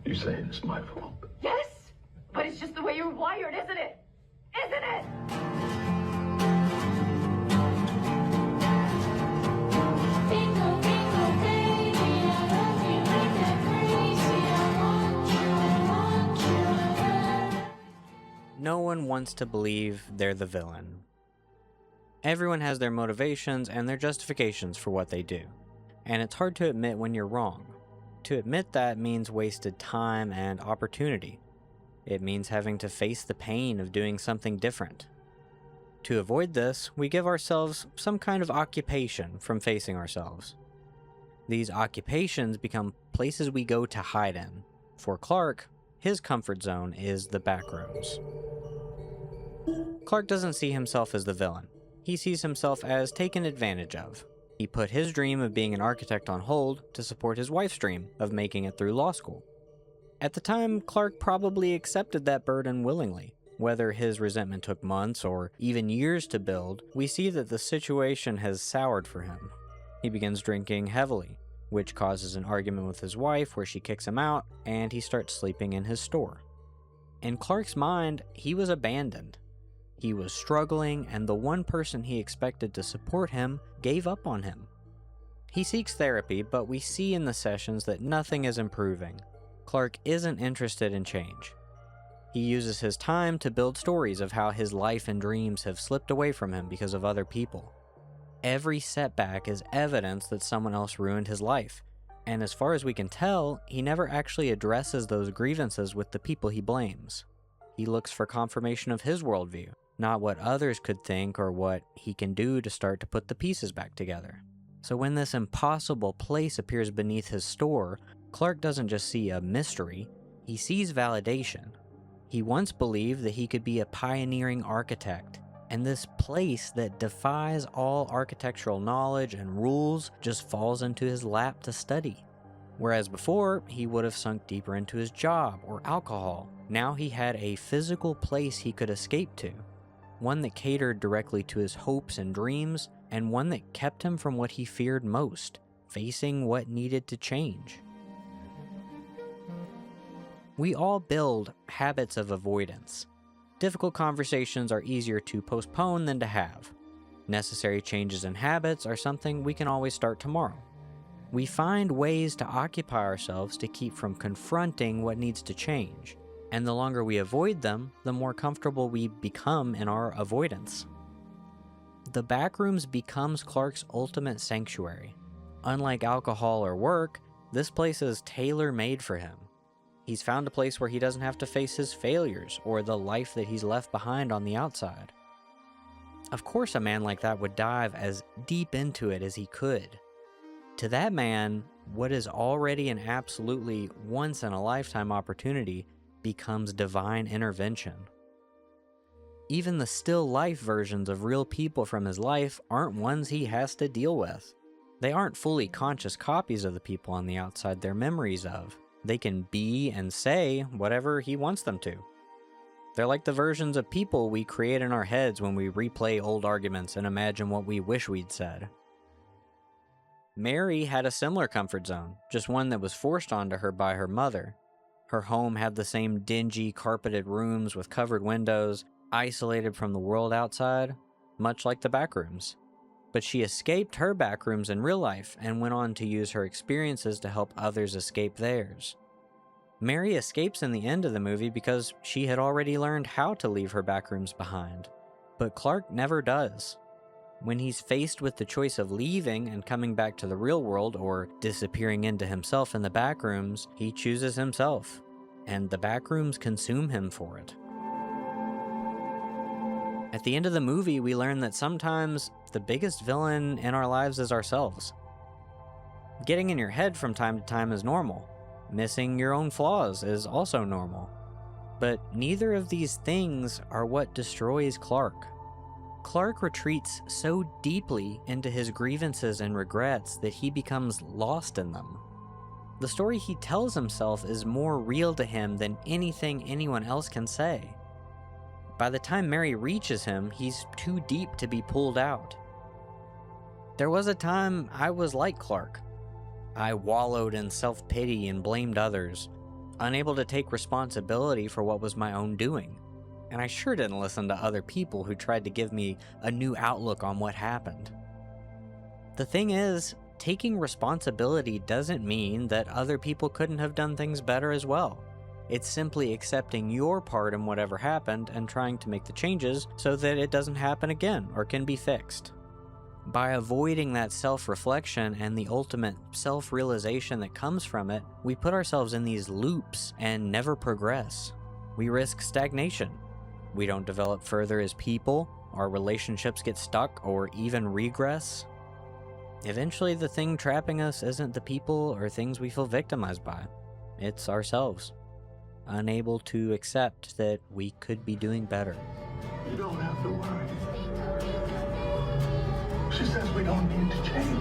You saying it's my fault? Yes, but it's just the way you're wired, isn't it? Isn't it? Bingo, bingo, baby, I love you, make that crazy. I want you, I want you. No one wants to believe they're the villain. Everyone has their motivations and their justifications for what they do, and it's hard to admit when you're wrong. To admit that means wasted time and opportunity. It means having to face the pain of doing something different. To avoid this, we give ourselves some kind of occupation from facing ourselves. These occupations become places we go to hide in. For Clark, his comfort zone is the backrooms. Clark doesn't see himself as the villain. He sees himself as taken advantage of. He put his dream of being an architect on hold to support his wife's dream of making it through law school. At the time, Clark probably accepted that burden willingly. Whether his resentment took months or even years to build, we see that the situation has soured for him. He begins drinking heavily, which causes an argument with his wife where she kicks him out, and he starts sleeping in his store. In Clark's mind, he was abandoned. He was struggling, and the one person he expected to support him gave up on him. He seeks therapy, but we see in the sessions that nothing is improving. Clark isn't interested in change. He uses his time to build stories of how his life and dreams have slipped away from him because of other people. Every setback is evidence that someone else ruined his life, and as far as we can tell, he never actually addresses those grievances with the people he blames. He looks for confirmation of his worldview, not what others could think or what he can do to start to put the pieces back together. So when this impossible place appears beneath his store, Clark doesn't just see a mystery, he sees validation. He once believed that he could be a pioneering architect, and this place that defies all architectural knowledge and rules just falls into his lap to study. Whereas before, he would have sunk deeper into his job or alcohol. Now he had a physical place he could escape to. One that catered directly to his hopes and dreams, and one that kept him from what he feared most, facing what needed to change. We all build habits of avoidance. Difficult conversations are easier to postpone than to have. Necessary changes in habits are something we can always start tomorrow. We find ways to occupy ourselves to keep from confronting what needs to change. And the longer we avoid them, the more comfortable we become in our avoidance. The Backrooms becomes Clark's ultimate sanctuary. Unlike alcohol or work, this place is tailor-made for him. He's found a place where he doesn't have to face his failures or the life that he's left behind on the outside. Of course, a man like that would dive as deep into it as he could. To that man, what is already an absolutely once-in-a-lifetime opportunity becomes divine intervention. Even the still life versions of real people from his life aren't ones he has to deal with. They aren't fully conscious copies of the people on the outside they're memories of. They can be and say whatever he wants them to. They're like the versions of people we create in our heads when we replay old arguments and imagine what we wish we'd said. Mary had a similar comfort zone, just one that was forced onto her by her mother. Her home had the same dingy, carpeted rooms with covered windows, isolated from the world outside, much like the Backrooms. But she escaped her backrooms in real life and went on to use her experiences to help others escape theirs. Mary escapes in the end of the movie because she had already learned how to leave her backrooms behind. But Clark never does. When he's faced with the choice of leaving and coming back to the real world or disappearing into himself in the backrooms, he chooses himself, and the backrooms consume him for it. At the end of the movie, we learn that sometimes the biggest villain in our lives is ourselves. Getting in your head from time to time is normal. Missing your own flaws is also normal. But neither of these things are what destroys Clark. Clark retreats so deeply into his grievances and regrets that he becomes lost in them. The story he tells himself is more real to him than anything anyone else can say. By the time Mary reaches him, he's too deep to be pulled out. There was a time I was like Clark. I wallowed in self-pity and blamed others. unable to take responsibility for what was my own doing. And I sure didn't listen to other people who tried to give me a new outlook on what happened. The thing is, taking responsibility doesn't mean that other people couldn't have done things better as well. It's simply accepting your part in whatever happened and trying to make the changes so that it doesn't happen again or can be fixed. By avoiding that self-reflection and the ultimate self-realization that comes from it, we put ourselves in these loops and never progress. We risk stagnation. We don't develop further as people, our relationships get stuck or even regress. Eventually, the thing trapping us isn't the people or things we feel victimized by. It's ourselves, unable to accept that we could be doing better. You don't have to worry. She says we don't need to change.